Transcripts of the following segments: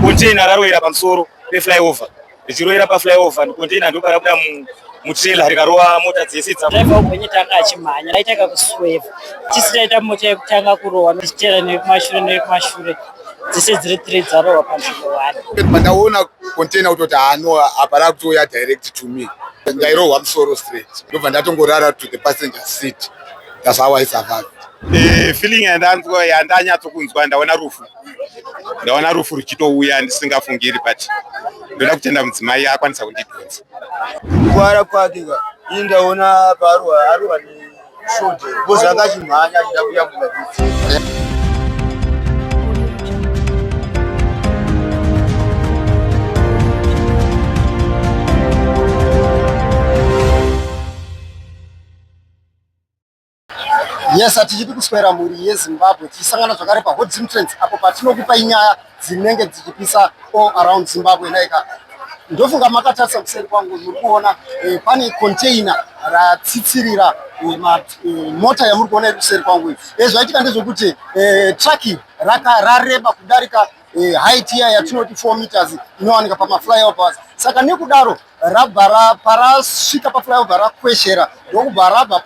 container raroera pamusoro peflyover richiroera paflyover container ndo parabuda mutrailer rikarowa mota dzese driver wagonyeti anga achimhanya aitanga kusweva tisitaita mota yekutanga kurohwa tichitera nekumashure dzese dziri 3 dzarohwa panzvimbo 1. Ndaona container kutoti hapana kutoya direct to me, ndairohwa musoro straight ndobva ndatongorara to the passenger seat. That's how I survived. Feeling yandanyatsokunzwa ndaona rufu ruchitouya ndisingafungiri but ndoda kutenda mudzimai akwanisa kundidhonza. Kuwara kwake ndaona paruwa neshote bhozi akachimhanya achida kuyambura bhizi. Yes, hatichidi kuswera muri yeZimbabwe tichisangana zvakare paHodzim Trends apo patinokupa nyaya dzinenge dzichipisa all around Zimbabwe naika. Ndofunga makatarisa kuseri kwangu muri kuona pane container ratsitsirira mota yamuri kuona kuseri kwangu. Zvaitika ndezvekuti truck rareba kudarika height yatinoti 4 meters inowanika pamaflyovers. Saka nekudaro rabva parasvika paflyover rakweshera ndokubva rabva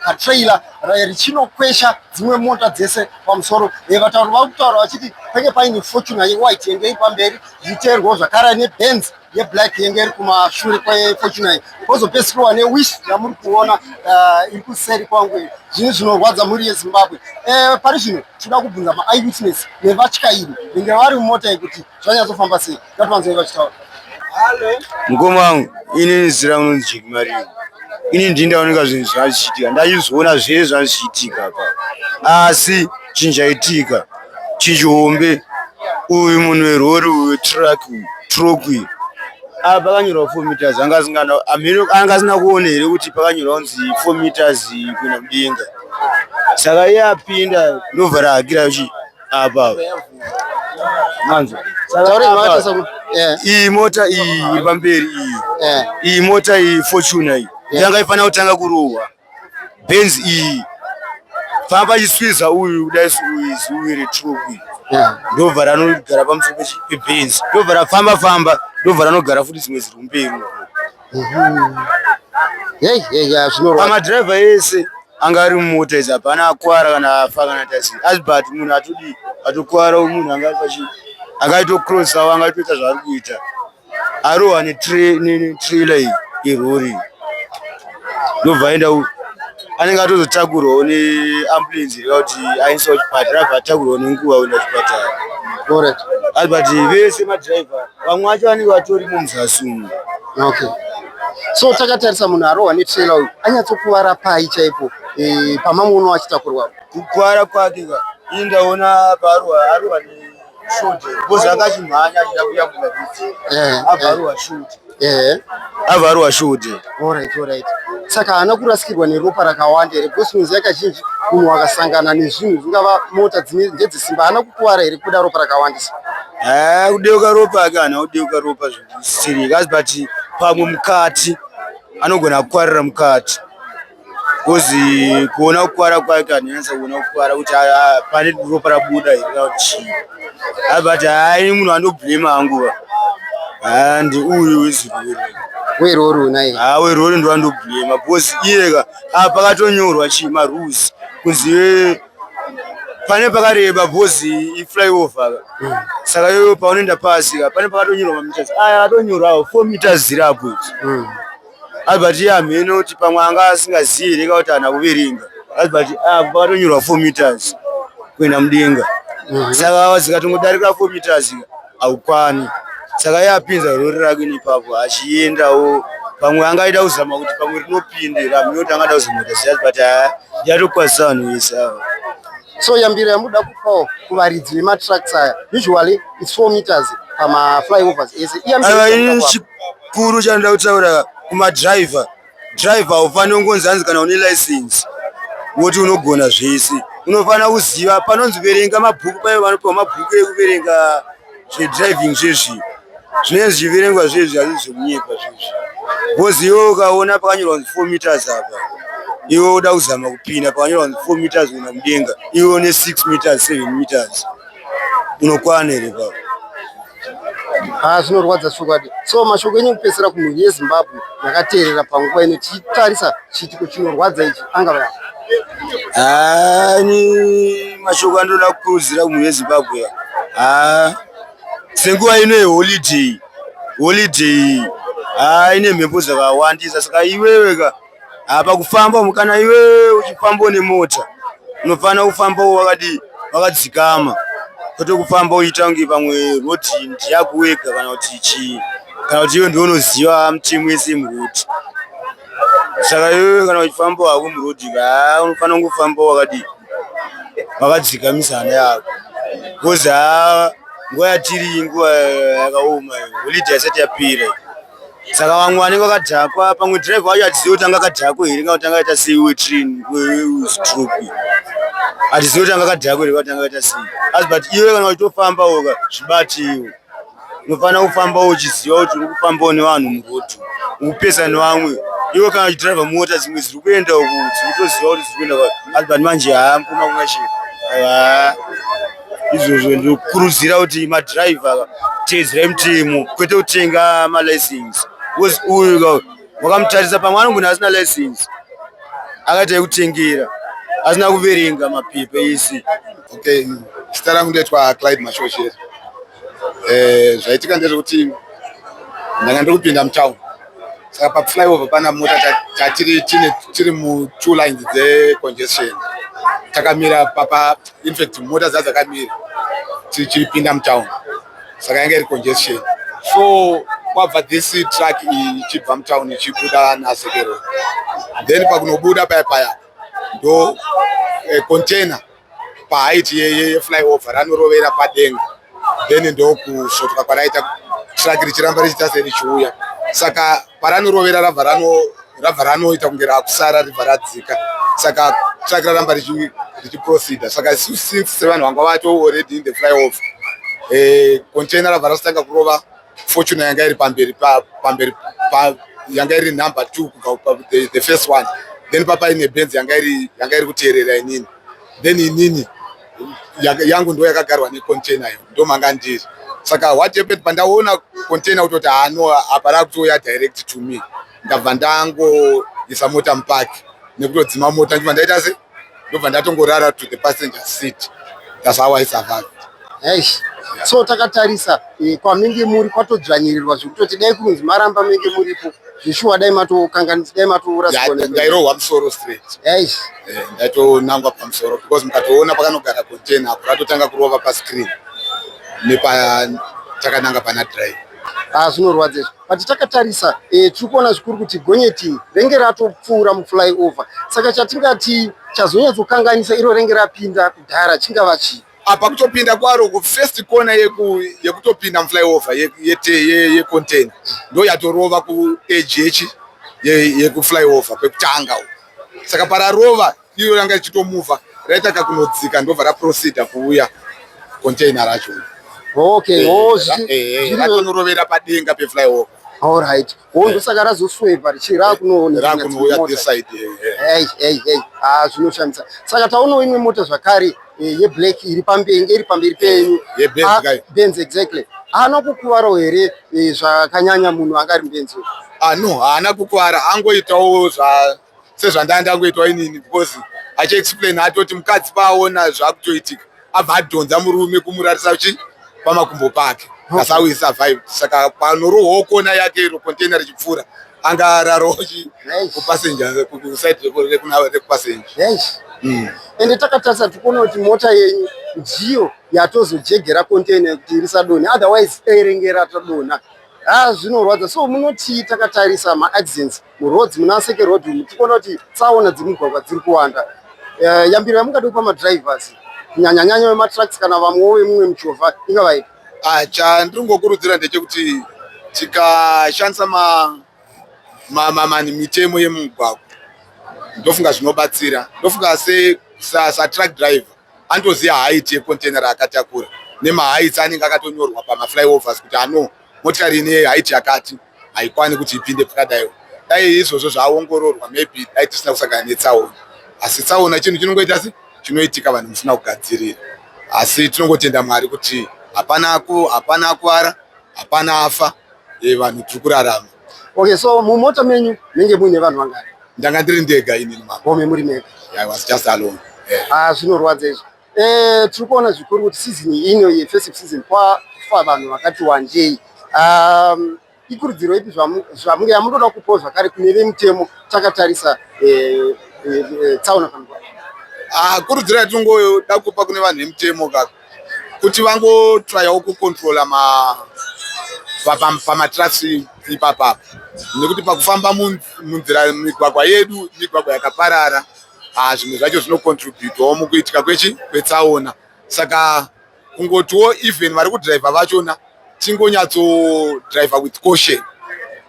patrailer richinokwesha dzimwe mota dzese pamusoro. Vatauri vakutaura vachiti penge paine Fortuna yewhite yenge iri pamberi ichiterwawo zvakare neBenz yeblack yenge iri kumashure kweFortuna iyi. Kozopesirwa neWish yamuri kuona iri kuseri kwangu. Zvinhu zvinorwadza muri yeZimbabwe. Pari zvino tinoda kubvunza ma-eyewitness nevatyairi venge vari mumota iyi kuti zvanyatsofamba sei. Ngativanzei vachitaura. Mukoma wangu inini zira unonzi Jekimari. Ini ndindaoneka zvinhu zvachiitika, ndachizoona zvese zvachiitika pa asi chinjaitika chichihombe uyu munhu werori truck apa pakanyorwa 4 meters anga asina kuona here kuti pakanyorwa kunzi 4 meters kuenda mudenga. Saka iye apinda ndobva rahakira apa manzo. Iyi mota iyi iri pamberi iyi mota iyi Fortuna iyi yanga ifana kutanga kurohwa. Benz iyi famba chiswiza uyu kudai uyu retruck ndobva ranogara pamusoro peBenz ndobva rafamba ndobva ranogara futi dzimwe ziri kumberi. Pamadhiraivha ese anga ari mumota idzi hapana akuwara kana afa kana tasi asi but munhu atokuwara munhu anga akaitocrossawo anga atoita zvaari kuita arohwa netrailer yerori ndobva aenda anenge atozotakurwawo neambulensi kuti aiswa kuchipatara abva atakurwawo nenguva kuenda kuchipatara. Asi but vese madhiraivha vamwe vacho vanenge vatorimo muzasi umu. So takatarisa munhu arohwa netrailer uyu anyatsokuwara pai chaipo pamamuono achitakurwa. Kukuwara kwake ini ndaona paruwa neshote bhozi akachimhanya achida kuyambura bhizi abva arohwa shote. Alright. Saka haana kurasikirwa neropa rakawanda here because muziya kazhinji munhu akasangana nezvinhu zvingava mota ndedzesimba haana kukuwara here kuda ropa rakawandisa. Kudeuka ropa ake haana kudeuka ropa zvikusirika asi but pamwe mukati anogona kukuwarira mukati kozi kuona kukwara kwake anonyatsa kuona kukwara kuti pane ropa rabuda here kana kuti chii. Asi but hayi munhu andoblame hanguva ndi uyu werori unai werori ndo andoblame because iyeka apa pakatonyorwa marules kunzi pane pakareba bhozi iflyover. Saka iwe paunoenda pasi pane pakatonyorwa mameters aya atonyorwawo 4 meters zirapo. Asi but iye hamene kuti pamwe anga asingazivi here kuti hana kuverenga asi but apa pakatonyorwa 4 meters kuenda mudenga. Saka zikatongodarika 4 meters haukwani. Saka iye apinza rori rake nepapo achiendawo pamwe angaida kuzama kuti pamwe rinopinde hamene kuti angada kuzama kuti asi but yatokwazisa vanhu vese ava. So yambiro yamuda kupawo kuvaridzi vematracks aya usually it's 4 meters pamaflyovers ese. Ini chikuru chanoda kutaura kumadhiraivha haufaniri kungonzi hanzi kana une license woti unogona zvese. Unofanira kuziva panonzi verenga mabhuku pane vanopiwa mabhuku ekuverenga zvedriving zvezvi zvinenge zvichiverengwa zvezvi hazvisi zvemunyepa zvezvi because iwe ukaona pakanyorwa 4 meters apa iwe uda kuzama kupinda pakanyorwa 4 meters kuenda mudenga iwe une 6 meters 7 meters unokwana here papo. Zvinorwadza chokwadi. So mashoko enyu kupesera kumhuri yeZimbabwe yakateerera panguva ino tichitarisa chiitiko chinorwadza ichi angava ni mashoko andoda kukurudzira kumhuri yeZimbabwe senguva ino yeholiday ine mhepo dzakawandisa, saka iwewe pakufamba kana iwe uchifamba nemota unofanira kufambawo wakadzikama, kwete kufamba uchiita kunge pamwe rodhi ndiyako wega kana kuti iwe ndiwe unoziva mutemo wese murodhi. Saka iwewe kana uchifamba hako murodhi unofanira kungofamba wakadzikamisa hana yako, because nguva yatiri nguva yakaoma, holiday isati yapera. Saka vamwe vanenge vakadhakwa, pamwe dhiraivha wacho hatizivi kuti anga akadhakwa here kana kuti anga aita sei wetrain westroke, hatizivi kuti anga akadhakwa here kana kuti anga aita sei. Asi but iwe kana uchitofambawo zvibatewo, unofanira kufambawo uchiziva kuti uri kufambawo nevanhu murodhi, ukupesa nevamwe. Iwe kana uchidhiraivha mota dzimwe dziri kuenda uku dzinotoziva kuti dziri kuenda, asi but manje mukoma kungashe izvozvo ndinokurudzira kuti madhiraivha teedzerai mutemo, kwete kutenga malicense. Because uyu wakamutarisa pamwe anogona asina license, akaita yekutengera asina kuverenga mapepa ese. Okay, zita rangu ndoitwa Clyde Mashoshera. Zvaitika ndezvekuti ndanga ndiri kupinda mutown, saka paFlyover pana mota tiri mu2 lines dzecongestion, takamira papa. In fact mota dzakamira tichipinda mutown, saka yanga iri congestion. So kwabva this truck ichibva mutown ichibuda nasekero, then pakunobuda paya ndo container paheight yeflyover ranorovera padenga, then ndo kusvotoka kwaraita truck richiramba richiita serichiuya. Saka paranorovera rabva ranoita kunge rakusara ribva radzika, saka truck raramba richiproceeda. Saka sevanhu vanga vato already in the flyover, container rabva rasitanga kurova Fortune yanga iri pamberi yanga iri number 2 the first one, then papa ine Benz yanga iri kuteerera inini, then inini yangu ndo yakagarwa necontainer iyo, ndo manga ndiri. Saka what happened, pandaona container utoti hapara kutoya direct to me, ndabva ndangoisa mota mupaki nekutodzima mota, ndibva ndaita se ndobva ndatongorara to the passenger seat. That's how I survived. So takatarisa kwaminge muri kwatodzvanyirirwa zvekutoti dai kunzi maramba menge muripo zvishuwa dai matokanganisa dai matourasika. Ndairohwa musoro straight, ndaitonangwa pamusoro, because mukatoona pakanogara container apo ratotanga kurova pascreen takananga pana drive. Zvinorwadza izvo. But takatarisa tirikuona zvikuru kuti Gonyeti renge ratopfuura muflyover, saka chatingati chazonyatsokanganisa iro renge rapinda kudhara chingava chii? Apa kutopinda kwaro kufirst corner yekutopinda muflyover yecontainer ndo yatorova kuedge yekuflyover kwekutanga. Saka pararova iyo ranga ichitomuvha raita kakunodzika, ndobva raproceeda kuuya container racho. Okay, ratonorovera padenga peflyover. Alright, ndosaka razosweva rakunouya this side. Zvinoshamisa. Saka taonawo imwe mota zvakare yeblack iri pamberi penyu, Benz. Exactly. Haana kukuvarawo here zvakanyanya munhu anga ari muBenz? No, haana kukuvara, angoitawo sezvandangoitawo inini, because achiexplain atoti mukadzi paaona zvakutoitika abva adhonza murume kumurarisa pamakumbo pake. That's how he survived. Saka panorohwawo kona yake iro container richipfuura anga ararawo kupassenger kuside rekupassenger. Ende takatarisa tikuona kuti mota yenyu ndiyo yatozojegera container kuti risadonhe, otherwise erenge ratodonha. Zvinorwadza. So munoti takatarisa maaccidents muroads munaseke road tikuona kuti tsaona dzemugwagwa dziri kuwanda. Yambiro yamungada kupa madrivers kunyanyanyanya vematrucks kana vamwewo vemumwe muchovha ingava ipi? Chandiringokurudzira ndechekuti tikashandisa mitemo yemugwagwa ndofunga zvinobatsira. Ndofunga satruck driver andoziva height yecontainer akatakura nemaheights anenge akatonyorwa pamaflyovers kuti motikari ine height yakati haikwani kuti ipinde pakadaiwo. Dai izvozvo zvaongororwa maybe dai tisina kusangana netsaona, asi tsaona chinhu chinongoita chinoitika vanhu musina kugadzirira. Asi tinongotenda Mwari kuti hapana akuwara, hapana afa, vanhu tiri kurarama. Okay, so mumota menyu menge muine vanhu vangani? Ndanga ndiri ndega inini mama. Home muri mega? I was just alone. Zvinorwadza izvo. Tiri kuona zvikuru kuti season ino yefestive season kwafa vanhu vakati wandei. Ikurudziro ipi zvamunge yamunoda kupawo zvakare kune vemutemo takatarisa tsaona panguva? Kurudziro yatinongoda kupa kune vanhu vemutemo kaka kuti vangotrayawo kucontrola pamatraffic ipapapa, nekuti pakufamba munzira migwagwa yedu migwagwa yakaparara, zvimwe zvacho zvinocontributewo mukuitika kwetsaona. Saka kungotiwo even vari kudhiraivha vachona tingonyatso-dhiraivha with caution,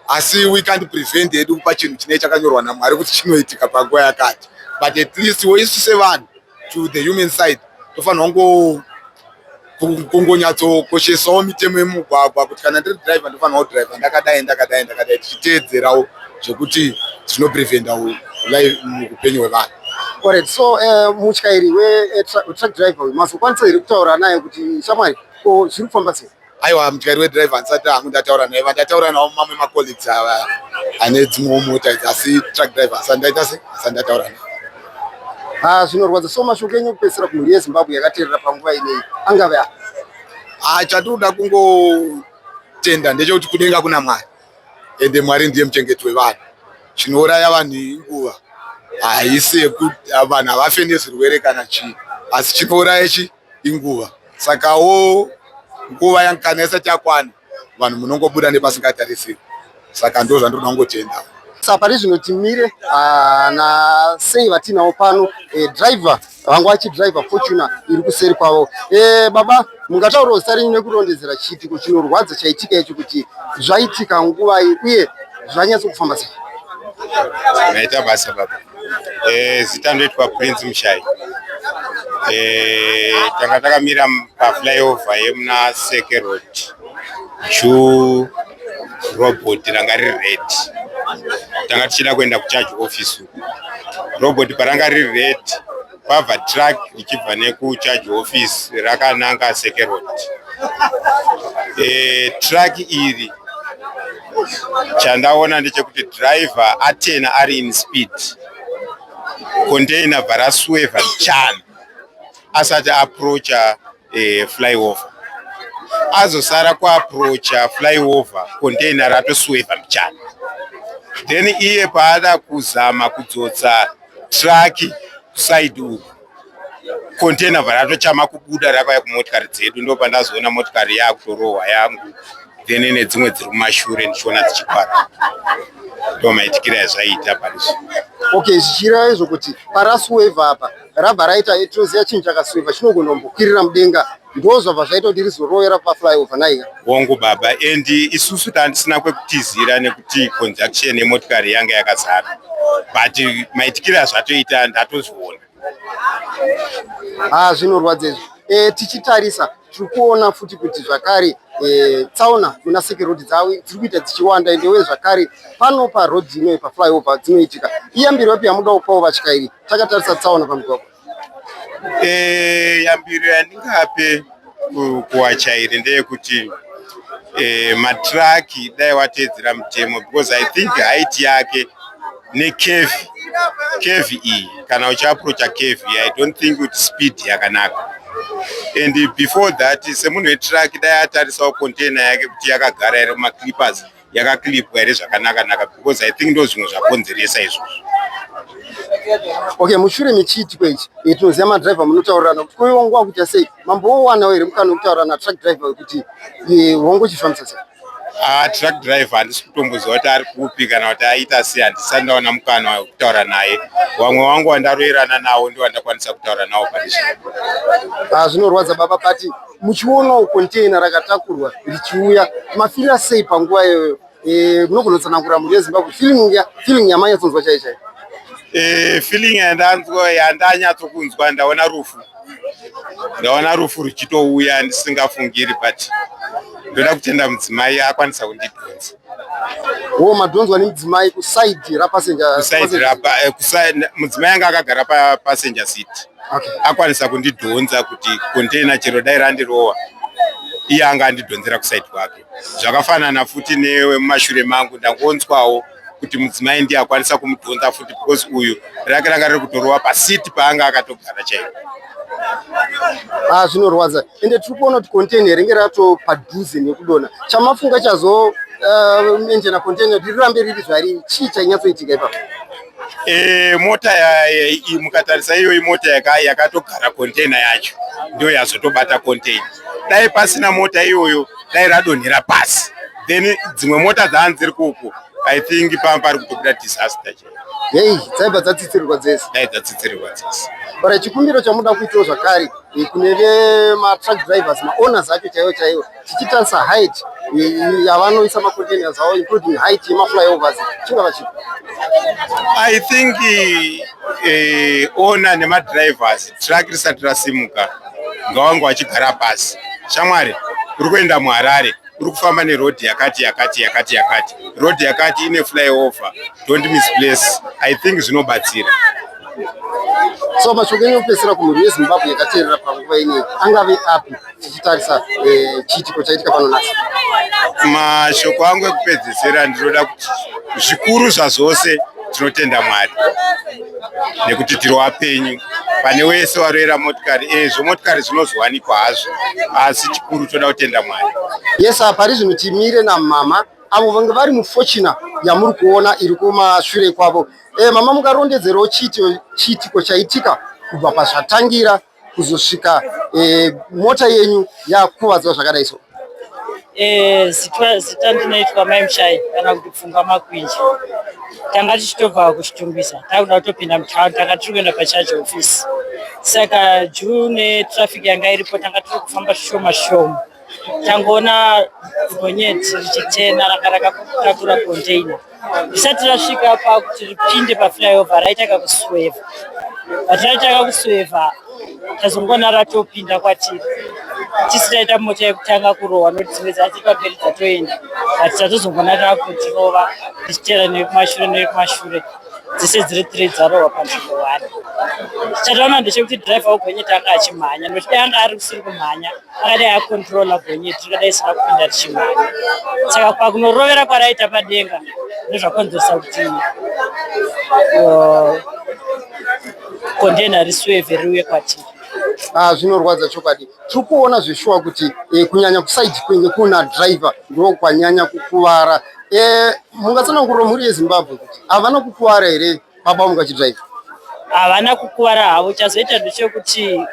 asi we can't prevent hedu kupa chinhu chinenge chakanyorwa naMwari kuti chinoitika panguva yakati, but at least isu sevanhu to the human side tofanira kungonyatso-koshesawo mitemo yemugwagwa kuti kana ndiri dhiraivha ndofanira kudhiraivha ndakadai tichiteedzerawo zvekuti zvinopreventawo upenyu hwevanhu. Alright, so mutyairi wetrack driver mazokwanisa here kutaura naye kuti shamwari zviri kufamba sei? Aiwa, mutyairi wedhiraivha handisati hangu ndataura naye, vandataura nawo mamwe macolleagues ane dzimwewo mota idzi, asi track driver hasati ndataura naye. Zvinorwadza. So mashoko enyu kupedzisira kumhuri yeZimbabwe yakateerera panguva inei angave apa? Chatinoda kungotenda ndechekuti kudenga kuna Mwari, ende Mwari ndiye muchengeti wevanhu. Chinouraya vanhu inguva, haisi yekuti vanhu havafe nezvirwere kana chii, asi chinouraya inguva. Sakawo nguva kana isati yakwana vanhu munongobuda nepasingatarisiri. Saka ndo zvandinoda kungotenda. Sapari zvino timire nasei vatinawo pano, driver vangu vachidhiraivha Fortuna iri kuseri kwavo. Baba, mungataurawo zita renyu nekurondedzera chiitiko chinorwadza chaitika icho kuti zvaitika nguva iyi uye zvanyatso kufamba sei? Naita basa baba. Zita ndoitwa Prince Mushai. Tanga takamira paFlyover yemuna Seke Road. Robot ranga riri red. Tanga tichida kuenda kucharge office. Robot paranga riri red, pabva truck ichibva nekucharge office rakananga Seke Road. Truck iri chandaona ndechekuti driver atena ari in speed, container varasweva mchana asati approacha flyover. Azosara kuapproacha flyover, container ratosweva mchana. Then iye paada kuzama kudzotsa truck side uku, container varatochama kubuda rakauya kumotikari dzedu. Ndo pandazoona motikari yakutorohwa yangu, then nedzimwe dziri kumashure ndichiona dzichikwara. Ndo maitikiro yazvaita parizvo. Okay, zvichireva izvo kuti parasweva apa rabva raita toziya chinhu chakasweva chinogonombokwirira mudenga, ndo zvabva zvaita kuti rizorowera paFlyover naika? Wongu baba, and isusu tandisina kwekutizira nekuti conjunction yemotikari yanga yakazara, but maitikiro azvatoita ndatozviona. Zvinorwadza izvo. Tichitarisa tiri kuona futi kuti zvakare tsaona muna Seke Road dziri kuita dzichiwanda, endewe zvakare pano paroad ino paFlyover dzinoitika. Iyambiro yapi yamuda kupawo vatyairi takatarisa tsaona pamugwagwa? Yambiro yandingape kuvatyairi ndeyekuti matraki dai wateedzera mutemo, because I think height yake nekevi iyi kana uchiapproacha kevi, I don't think kuti speed yakanaka. And before that, semunhu wetraki dai atarisawo container yake kuti yakagara ere mumaclippers, yakaklipwa ere zvakanaka, because I think ndo zvimwe zvakonzeresa izvozvo. Okay, mushure mechiitiko ichi tinoziva madhiraivha munotaurirana kuti kwewe wangu wakuita sei, mambowana here mukana wekutaura natrack driver kuti wangu uchifambisa sei? Truck driver handisi kutomboziva kuti ari kupi kana kuti aita sei, handisati ndaona mukana wekutaura naye. Vamwe wangu wandaroerana nawo ndo wandakwanisa kutaura nawo parizvo. Zvinorwadza baba, but muchionawo container rakatakurwa richiuya, mafira sei panguva iyoyo? Munogona kutsanangura mhuri yeZimbabwe feeling yamanyatsonzwa chaiyo? Feeling yandanyatsokunzwa, ndaona rufu ruchitouya ndisingafungiri, but ndoda kutenda mudzimai akwanisa kundidhonza. Madhonzwa nemudzimai kusaidhi rapassenger? Mudzimai anga akagara papassenger seat. Okay. Akwanisa kundidhonza kuti container chero dai randirowa iye anga andidhonzera kusaidi kwake. Zvakafanana futi newe mumashure mangu ndangonzwawo kuti mudzimai ndiye akwanisa kumudhonza futi because uyu rake ranga riri kutorova pasiti paanga akatogara chaipo. Zvinorwadza. Ende tiri kuona kuti container ringe rato padhuze nekudonha. Chamafunga chazo enjena container kuti rirambe riri zvari chii chainyatsoitika ipapo? Mota mukatarisa iyoyi mota yakatogara container yacho ndiyo yazotobata container. Dai pasina mota iyoyo dai radonhera pasi, then dzimwe mota dzaanzi dziri kuku, I think pari kutobuda disaster. Yei, dzaibva dzatsitsirirwa dzese. Dai dzatsitsirirwa dzese. Bara chikumbiro chamuda kuitawo zvakare kune vematruck drivers, maowners acho chaiwo tichitarisa height yavanoisa macontainers avo including height yemaflyovers chingava chipi? I think owner nemadrivers truck risati rasimuka ngavangu vachigara pasi. Shamwari, uri kuenda muHarare, uri kufamba nerodhi yakati. Rodhi yakati ine flyover, don't misplace. I think zvinobatsira. So mashoko enyu kupesera kumhuri yeZimbabwe yakateerera panguva ineyi angave api tichitarisa chiitiko chaitika pano nhasi? Mashoko angu ekupedzisira ndinoda kuti zvikuru zvazvose tinotenda Mwari nekuti tiri vapenyu. Pane wese waroera motikari, motikari zvinozowanikwa hazvo, asi chikuru toda kutenda Mwari. Yes, pari zvino timire namama avo vange vari mufochina yamuri kuona iri kumashure kwavo. Mama, mukarondedzerawo chiitiko chaitika kubva pazvatangira kuzosvika mota yenyu yakuvadzwa zvakadai so? Zita ndinoitwa Mai Mushai kana kuti Pfungwa Makwinji. Tanga tichitobva kuChitungwiza takuda kutopinda mutaundi, tanga tiri kuenda pachaji ofisi. Saka juu netrafiki yanga iripo tanga tiri kufamba shoma. Tangoona Gonyeti richitena rakatakura container. Risati rasvika pakuti ripinde paFlyover raitaka kuswevha. Patiraitaka kuswevha tazongoona ratopinda kwatiri. Tisitaita mota yekutanga kurohwa nokuti dzimwe dzati pamberi dzatoenda. Asi tatozongoona takutirova tichitera nekumashure. Dzese dziri 3 dzarohwa panzvimbo 1. Chataona ndechekuti driver weGonyeti anga achimhanya nokuti dai anga ari kusiri kumhanya akadai akontrola Gonyeti rikadai isina kupinda richimhanya. Saka pakunorovera kwaraita padenga ndozvakonzeresa kuti container riswevhe riuye kwatiri. Zvinorwadza chokwadi. Tiri kuona zveshuwa kuti kunyanya kusaidi kwenge kuna driver ndo kwanyanya kukuvara. Mungatsanangurira mhuri yeZimbabwe kuti havana kukuvara here baba mungachidriver? Havana kukuvara havo. Chazoita ndechekuti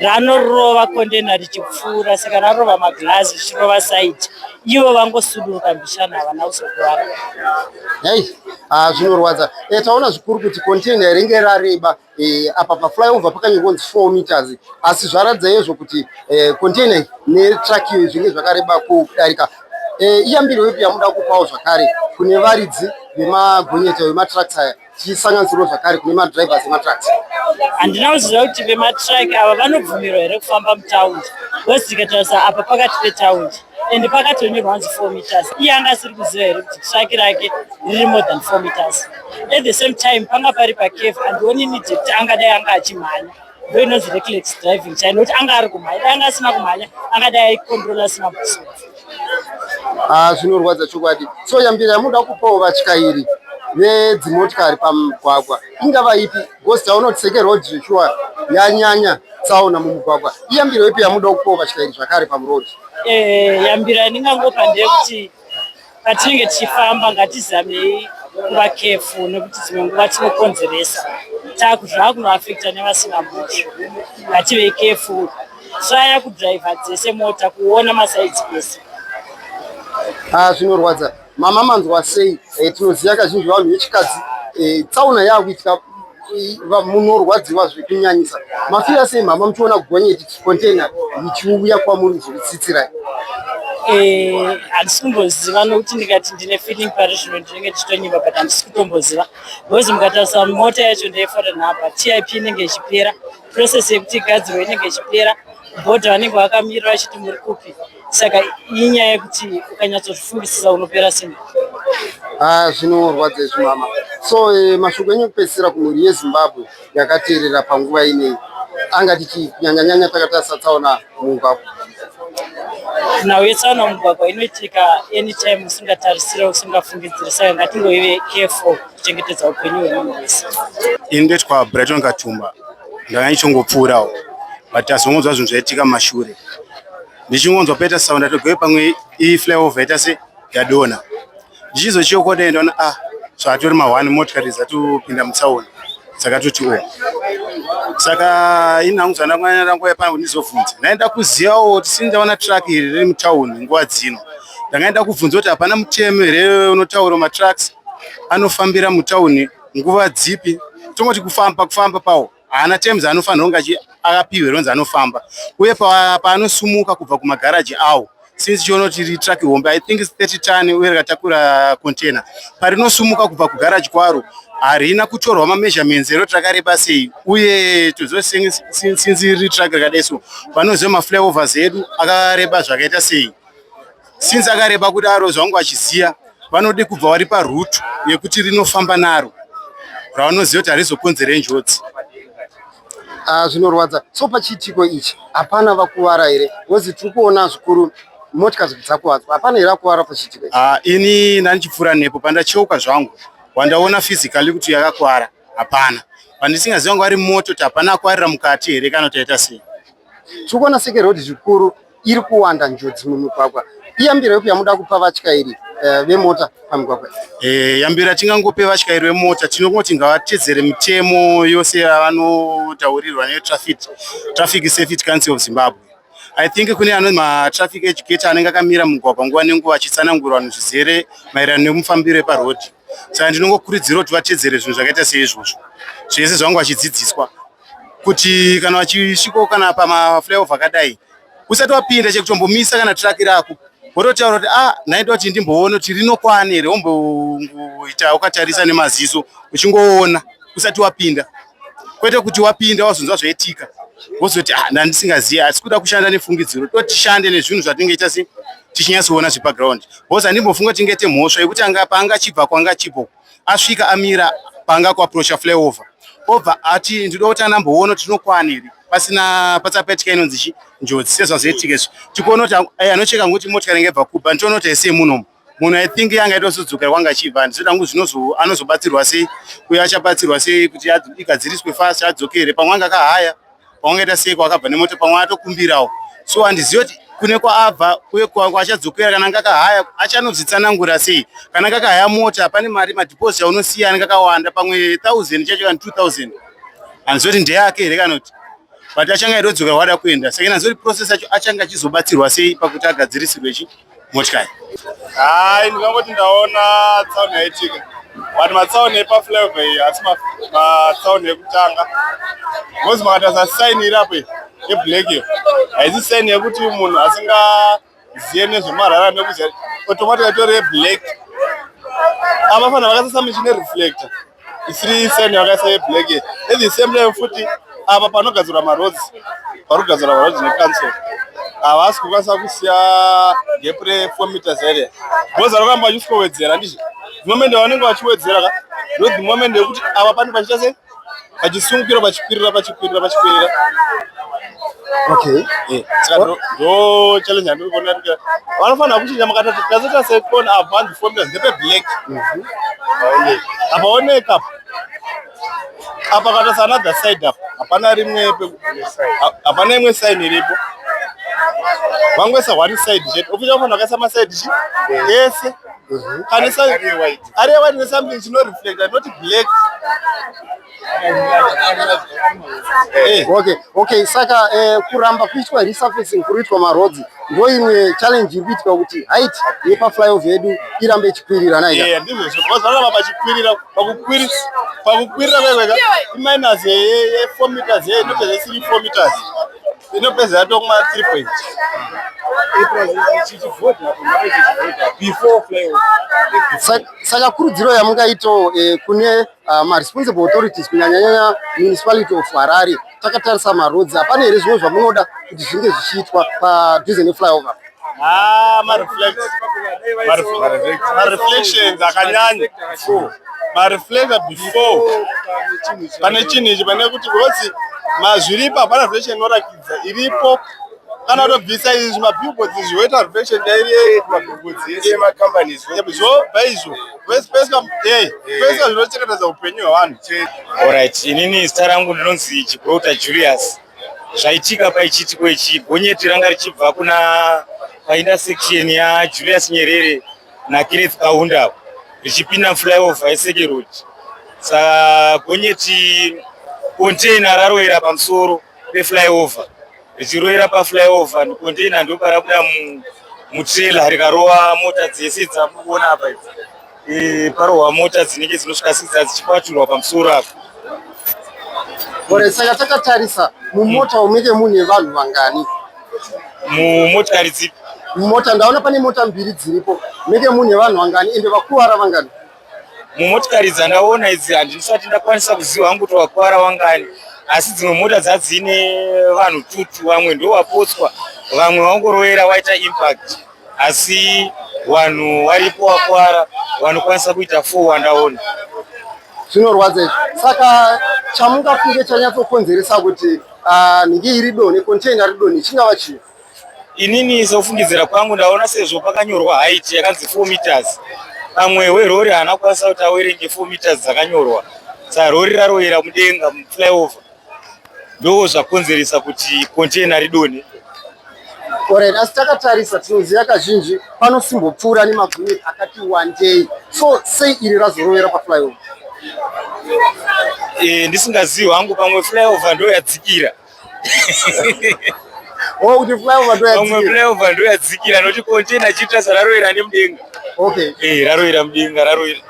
ranorova container richipfuura, saka rarova maglazi richirova saidi, ivo vangosuduruka mbishana, havana kuzokuvara. Hei, zvinorwadza. Taona zvikuru kuti container ringe rareba apa paFlyover pakanyorwa 4 meters, asi zvaratidza izvo kuti container netruck iyo zvinge zvakareba kudarika. Iyambiro yepi yamuda kupawo zvakare kune varidzi vemagonyeti vematrucks aya tichisanganisirawo zvakare kune madrivers ematrucks? Handina kuziva kuti vematruck ava vanobvumirwa here kufamba mutaundi, wesi tikatarisa apa pakati petaundi ende pakatonyorwa 4 meters. Iye anga asiri kuziva here kuti truck rake riri more than 4 meters. At the same time panga pari pacafe, handioni need kuti angadai anga achimhanya. Ndo inonzi reckless driving chai, nokuti anga ari kumhanya. Dai anga asina kumhanya angadai aikontrola asina bhusu. Zvinorwadza chokwadi. So yambira yamuda kupawo vatyairi vedzimotikari pamugwagwa ingava ipi? Because taona kuti seke road zveshuwa yanyanya tsaona mumugwagwa. Iyambiro ipi yamuda kupawo vatyairi zvakare pamuroad? Yambira ndingangopa ndeyekuti patinenge tichifamba ngatizamei kuva careful, nekuti dzimwe nguva tinokonzeresa zvaakunoafekta nevasina mhosva. Ngativei careful, traya kudhraivha dzese mota kuona masaidzi ese. Zvinorwadza. Mama, manzwa sei? Tinoziva kazhinji vanhu vechikadzi tsaona yakuitika munorwadziwa zvekunyanyisa. Mafira sei mama muchiona Gonyeti container ichiuya kwamuri zvekutsitsirai? Handisi kumboziva nokuti ndikati ndine feeling pari zvino ndinenge ndichitonyimba, but handisi kutomboziva. Because mukatarisa mota yacho ndeiforeign harbor, TIP inenge ichipera, process yekuti igadzirwe inenge ichipera, bhodha vanenge vakamirira vachiti muri kupi. Saka inyaya yekuti ukanyatsozvifungisisa unopera simba. Zvinorwadza izvi mama. So mashoko enyu kupedzisira kumhuri yeZimbabwe yakateerera panguva ineyi angati chii kunyanya-nyanya takatarisa tsaona mumugwagwa? nhau yetsaona mugwagwa inoitika anytime usingatarisira usingafungidziri, saka ngatingoive careful kuchengetedza upenyu hwemunhu wese. Indetwa Brighton Katumba ndanga ndichongopfuurawo but azongonzwa zvinhu zvaitika mashure ndichingonzwa peta sound atogwe pamwe flyover ita se yadona ndichizochiokoda ndaona zvatori mahwani motikari dzatopinda mutsaona saka toti saka inhangu zvandangoya pangu ndizobvunza ndaenda kuzivawo kuti sindaona truck iri riri mutauni nguva dzino ndangaenda kubvunza kuti hapana mutemo here unotaura matracks anofambira mutauni nguva dzipi tongoti kufamba pawo haana terms anofanira kunge akapiwe ronzi anofamba uye paanosumuka kubva kumagaraji awo since chiona kuti iri truck hombe I think 30 ton uye rakatakura container parinosumuka kubva kugaraji kwaro harina kutorwa mameasurements ero rakareba sei uye since iri truck rakadai so vanoziva maflyovers edu akareba zvakaita sei since akareba kudaro zvangu vachiziva vanode kubva vari parutu yekuti rinofamba naro ravanoziva kuti harizokonzere njodzi. Zvinorwadza. So pachiitiko ichi hapana vakuvara here? Wozi tiri kuona zvikuru motikari dzakuwadzwa, hapana here vakuvara pachiitiko ichi? Ini ndandichipfuura nepo pandacheuka zvangu wandaona physically kuti yakakuvara hapana, pandisingaziva ngo ari moto kuti hapana akwarira mukati here kana kuti aita sei. Tiri kuona seke rodhi zvikuru iri kuwanda njodzi mumigwagwa. Iyambiro yepi yamuda kupa vatyairi vemota pamigwagwa? Yambira tingangope vatyairi vemota tinongoti ngavatedzere mitemo yose yavanotaurirwa neTraffic Safety Council of Zimbabwe. I think kune anonzi matraffic educator anenge akamira mugwagwa nguva nenguva achitsanangura vanhu zvizere maererano nemufambiro eparodhi. Saka ndinongokurudzira kuti vatedzere zvinhu zvakaita seizvozvo zvese zvangu vachidzidziswa kuti kana vachisvikawo kana pamaflyova akadai usati wapinda chekutombomisa kana truck rako wototaura kuti naita kuti ndimboona kuti rinokwana here, wombongoita ukatarisa nemaziso uchingoona usati wapinda, kwete kuti wapinda wazonzwa zvaitika wozoti ndandisingazivi asi kuda kushanda nefungidziro totishande nezvinhu zvatingaita se tichinyatsoona zvepaground because handimbofunga kuti tingete mhosva yekuti paanga chibva kwanga chipo asvika amira paanga kuaprocha flyover obva ati ndinoda kuti anamboona kuti tinokwana here pasina patsapaitika inonzi njodzi sezvazvaitika izvi tikuona kuti anocheka ngokuti motikari ingebva kubva nditoona kuti haisei munhu I think yanga itosudzuka kwanga achibva ndizoda ngo anozobatsirwa sei uye achabatsirwa sei kuti igadziriswe fast adzokere pamwe anga akahaya pamwe ngaita sei kwakabva nemota pamwe atokumbirawo so handizivi kuti kune kwaabva uye kwachadzokera kana anga akahaya achanozvitsanangura sei kana kakahaya mota pane mari madhiposita unosiya anenge akawanda pamwe 1000 chacho kana 2000 handizivi kuti ndeyake here kana kuti but achanga aitodzoka wada kuenda saka nazivi kuti process yacho achanga achizobatsirwa sei pakuti agadzirisirwe motikari. Ndingangoti ndaona tsaona yaitika but matsaona epaflyova iyi asi matsaona ekutanga because makatasa saini iri apo yeblack iyo haisi saini yekuti munhu asingazive nezvemarara nekuziva automatic tore yeblack apa fanira vakasasa michine reflector isiri saini yakaisa yeblack iyo the same time futi apa panogadzirwa marodzi parikugadzirwa marodzi necouncil havasi kukwanisa kusiya gap re4 meters area because arikamba achiswowedzera ndizvo dzimomende vanenge vachiwedzera ndodzimomende yekuti apa pane pachiita se pachisungukira pachikwirira okay saka ndo challenge yandiri kuona kuti vanofanira kuchinja makatati tasita sekona apa 4 meters ndepeblack apaoneka apa katasa another side apa hapana imwe sign iripo vangwesa one side chete ofisha vanhu vakaisa maside ese ari white nesomething chinoreflecta not black. Okay saka kuramba kuitwa resurfacing kuitwa marodzi ndo imwe challenge iri kuitika kuti height yepaflyova yedu irambe ichikwirira naita ndizvo because vanova vachikwirira pakukwirira kwega iminus ye4 meters inopedza isiri 4 meters inopedza yatokuma 3 point saka kurudziro yamungaito kune maresponsible authorities kunyanyanyanya municipality of Harare takatarisa marodzi hapana here zvimwe zvamunoda kuti zvinge zvichiitwa padhuze neflyova? Mareflections akanyanya mareflector before pane chinhu ichi pane kuti kuti mazviripo hapana reflection inorakidza iripo kana tobvisa izvi zvimabillboards zvoita reflection direct mabillboards ese emacompanies zvobva izvo pesika zvinochengetedza upenyu hwevanhu. Alright, inini zita rangu ndinonzi Chibrota Julius. Zvaitika paichitiko ichi Gonyeti ranga richibva kuna paintersection yaJulius Nyerere naKenneth Kaunda richipinda flyover yeSeke Road. Saka Gonyeti container rarowera pamusoro peflyover. Richirowera paflyover container ndo parabuda mutrailer rikarowa mota dzese dzamuona apa idzi. Parowa mota dzinenge dzinosvika 6 dzichikwaturwa pamusoro apo. Ore saka takatarisa mumota umeke mune vanhu vangani? Mumotokari dzipi? Mumota ndaona pane mota mbiri dziripo. Meke mune vanhu vangani ende vakuvara vangani? Mumotokari dzandaona idzi handisati ndakwanisa kuziva hangu kuti vakuvara vangani. Asi dzimwe mota dzadzine vanhu tutu, vamwe ndo vapotswa, vamwe vangorowera waita impact. Asi vanhu varipo vakuvara vanokwanisa kuita 4 wandaona. Zvinorwadza. Saka chamungafunge chanyatsokonzeresa kuti nhingi iri done, container ridone chingava chii? Inini sofungidzira kwangu ndaona sezvo pakanyorwa height yakanzi 4 meters. Pamwe werori haana kukwanisa kuti awerenge 4 meters dzakanyorwa. Saka rori rarowera mudenga muflyover. Ndo zvakonzeresa kuti container ridone. Alright, asi takatarisa tinoziva kazhinji panosimbopfuura nemagonyeti akati wandei. So sei iri razorowera paflyover? Ndisingazivi hangu pamwe flyover ndo yadzikira. Kuti flyover ndo yadzikira. Pamwe flyover ndo yadzikira noti container chitrasa rarowera nemudenga. Okay. Rarowera mudenga rarowera.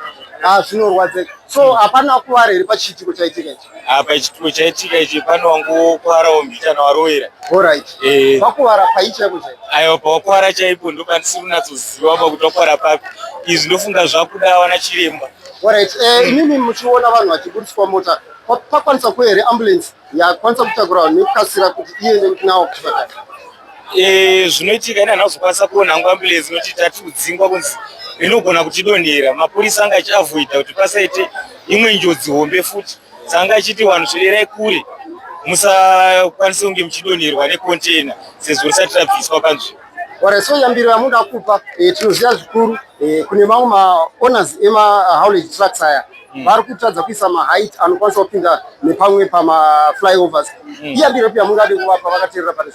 Zvinorwadza. So hapana kuvara iri pachitiko chaitika ichi? Pachitiko chaitika ichi panowangokuvarawo mbichana warowera. Alright. Vakuvara paichaipo chaipo? Aiwa, pawakuvara chaipo ndo pandisiri kunatsoziva kuti wakuvara papi. Izvi ndofunga zvakuda wana chiremba. Alright. Inini muchiona vanhu vachiburiswa mota, pakwanisa kuhere ambulance yakwanisa kutakura vanhu nekukasira kuti iende nawo kuchipatara? Zvinoitika ine hanazokwanisa kuona hangu ambulance noti tati kudzingwa kunzi inogona kutidonhera. Mapurisa anga achiavoida kuti pasaite imwe njodzi hombe futi. Saka anga achiti vanhu zvirerai kure musakwanise kunge muchidonherwa necontainer sezvo risati rabviswa panzvimbo. Alright, so yambiro yamuda kupa tinoziva zvikuru kune mamwe maowners emahaulage trucks aya vari kutadza kuisa maheight anokwanisa kupinda nepamwe pamaflyovers. Iyambiro pia mungade kuvapa vakateerera pane?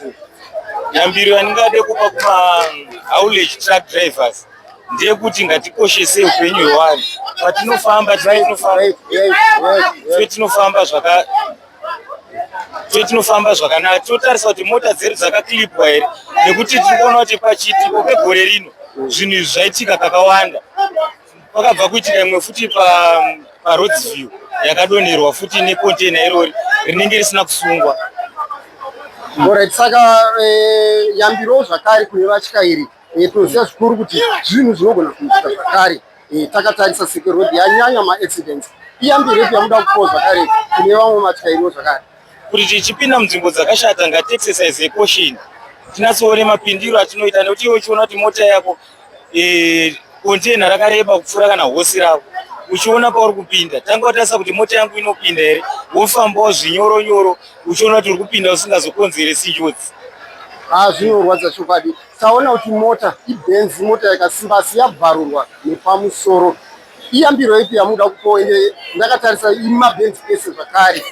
Yambiro yandingade kupa kumahaulage truck drivers ndeyekuti ngatikoshese upenyu hwevanhu. Patinofamba tinofamba zvakanaka, tinotarisa kuti mota dzedu dzakaklipwa here, nekuti tirikuona kuti pachitiko pegore rino zvinhu izvi zvaitika kakawanda. Pakabva kuitika imwe futi paroadsview yakadonherwa futi necontainer irori rinenge risina kusungwa. Alright, saka yambiro zvakare kune vatyairi tinoziva zvikuru kuti zvinhu zvinogona kuitika zvakare. Takatarisa Seke Road yanyanya maaccidents. Iyambiro yepi yamuda kupawo zvakare kune vamwe matyairiwo zvakare? Kuti tichipinda munzvimbo dzakashata ngatiexercise caution. Tinatsoone mapindiro atinoita nekuti iwe uchiona kuti mota yako container rakareba kupfuura kana hosi rako. Uchiona pauri kupinda, tanga watarisa kuti mota yangu inopinda here, wofambawo zvinyoro-nyoro uchiona kuti uri kupinda usingazokonzeresi njodzi. Zvinorwadza chokwadi. Taona kuti mota iBenz, mota yakasimba asi yabvarurwa nepamusoro. Iyambiro ipi yamuda kupawo? Ndakatarisa imaBenz ese zvakare.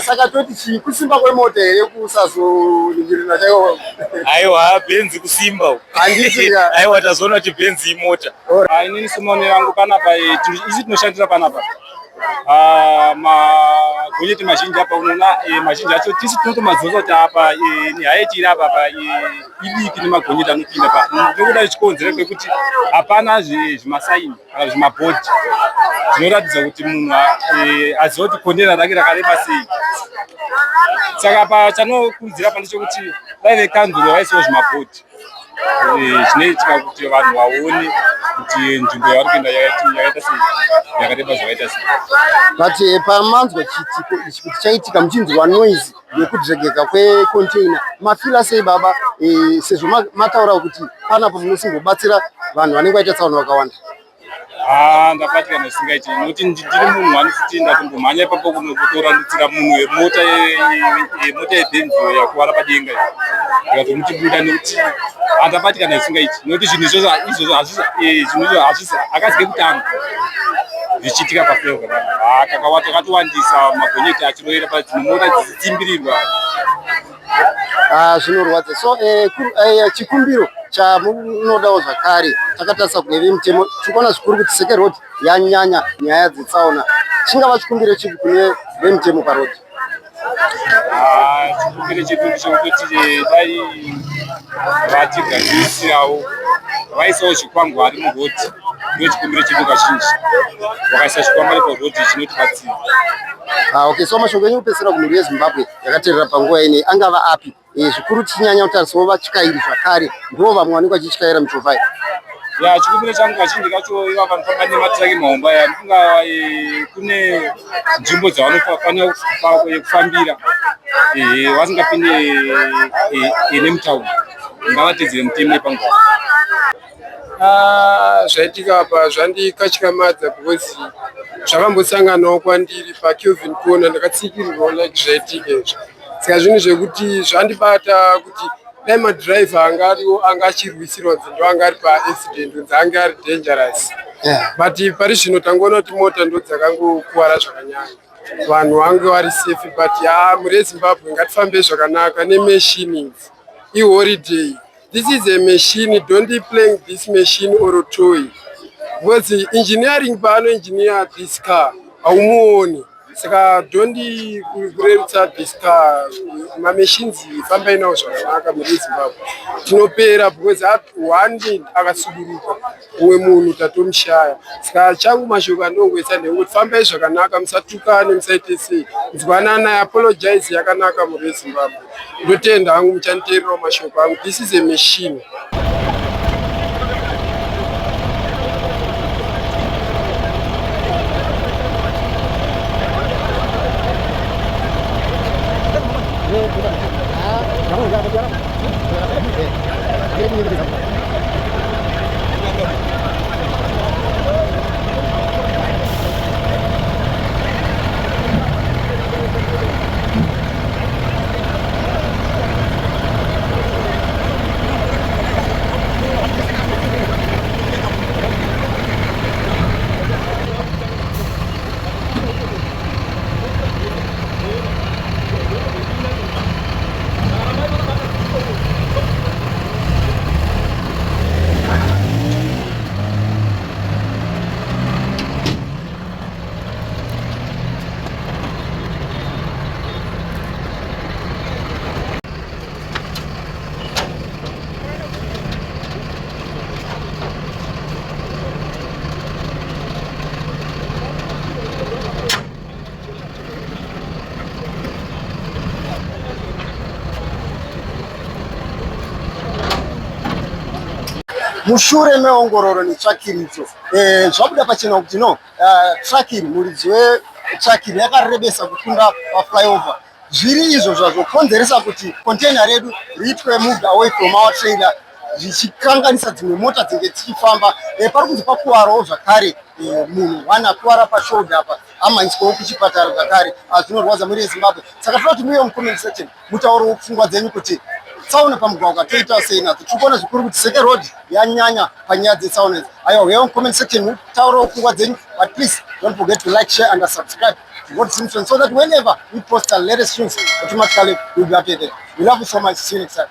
Saka toti kusimba kwemota here kusazoningirira chaiwo? Aiwa, Benz kusimba. Handiti. Aiwa, tazoona kuti Benz imota. Inini semaonero angu panapa isi tinoshandira panapa magonyeti mazhinji apa unoona mazhinji acho tisi tinotomadzosa kuti apa nehaiti iri apa idiki nemagonyeti anopinda pa ndokuda chikonzero kwekuti hapana zvimasaini kana zvimabhodhi zvinoratidza kuti munhu aziva kuti container rake rakareba sei. Saka pachanokurudzira pa ndechekuti dai vekanduro vaisawo zvimabhodhi zvinoitika kuti vanhu vaone kuti nzvimbo yavari kuenda yakaita sei, yakareba zvakaita sei. But pamanzwa chitiko ichi kuti chaitika muchinzwa noise yekudregeka kwecontainer, mafila sei baba sezvo mataura kuti panapo munosimbobatsira vanhu vanenge vaita tsaona vakawanda? Ndabatikana zvisingaiti nokuti ndiri munhu anofuti ndatombomhanya ipapo kunotorandutsira munhu wemota yebhenzo yakuwara padenga ndikatomuchibuda nekuti andabatikana zvisingaiti nokuti zvinhu izvozvo akazike kutanga zvichiitika paFLYOVER takatowandisa magonyeti achiroera padzimota dzichitsimbirirwa. Zvinorwadza. So chikumbiro chamunodawo zvakare takatarisa kune vemutemo tikuona zvikuru kuti seke road yanyanya nyaya dzetsaona chingava chikumbiro chipi kune vemutemo parodi? Chikumbiro chedu chokuti dai vatigadzirirawo vaisawo zvikwangwari murodhi, ndiyo chikumbiro chedu kazhinji. Vakaisa zvikwangwari parodhi chinotibatsira. Okay, so mashoko enyu kupesera kumhuri yeZimbabwe yakateerera panguva ine angava api? Zvikuru tichinyanya kutarisawo vatyairi zvakare ndivo vamwe vanenge vachityaira michovha iyi. Chikumbiro changu kazhinji kacho iva vanofamba nematiraki mahomba aya ndingava kune nzvimbo dzavanofanira kufambira vasingapinde nemutauni ngavatedzere mutemo yepanguva. Zvaitika apa zvandikatyamadza because zvakambosanganawo kwandiri paKelvin Corner ndakatsikirirwa like zvaitika izvo. Saka zvinhu zvekuti zvandibata kuti dai madhiraivha anga ariwo anga achirwisirwa nzindo anga ari paaccident kunzi anga ari dangerous. But pari zvino tangoona kuti mota ndo dzakangokuwara zvakanyanya. Vanhu vange vari safe but muri yeZimbabwe ngatifambe zvakanaka nemachines. Holiday. This is a machine, don't be playing this machine or a toy. Because the engineering pano engineer this car, aumuoni. Saka don't kurerutsa this car. Ma machines famba inawo zvakanaka muri Zimbabwe. Tinopera because one day akasuduruka umwe munhu tatomushaya. Saka changu mashoko andongoisa ndekuti fambai zvakanaka musatukane musaite sei. Nzwanana apologize yakanaka muri Zimbabwe. Ndotenda hangu muchaniteererawo mashoko angu. This is a machine. Mushure meongororo netsvakiridzo zvabuda pachena kuti no tsvakiri muridzi wetsvakiri yakarebesa kukunda paFLYOVER. Zviri izvo zvazokonzeresa kuti container redu riitwe moved away from our trailer zvichikanganisa dzimwe mota dzinge dzichifamba. Pari kunzi pakuwarawo zvakare munhu wanakuwara pashoulder apa amhanyiswawo kuchipatara zvakare. Zvinorwadza muri yeZimbabwe. Saka toda kuti muye mucomment section mutaurewo pfungwa dzenyu kuti tsaona pamugwagwa toita sei nadzo. Tikuona zvikuru kuti seke road yanyanya panyaya dzetsaona idzi. Aiwa, uyawo mucomment section mutaurewo pfungwa dzenyu, but please don't forget to like, share and subscribe to God's Influence so that whenever we post our latest news automatically you'll be updated. We love you so much. See you next time.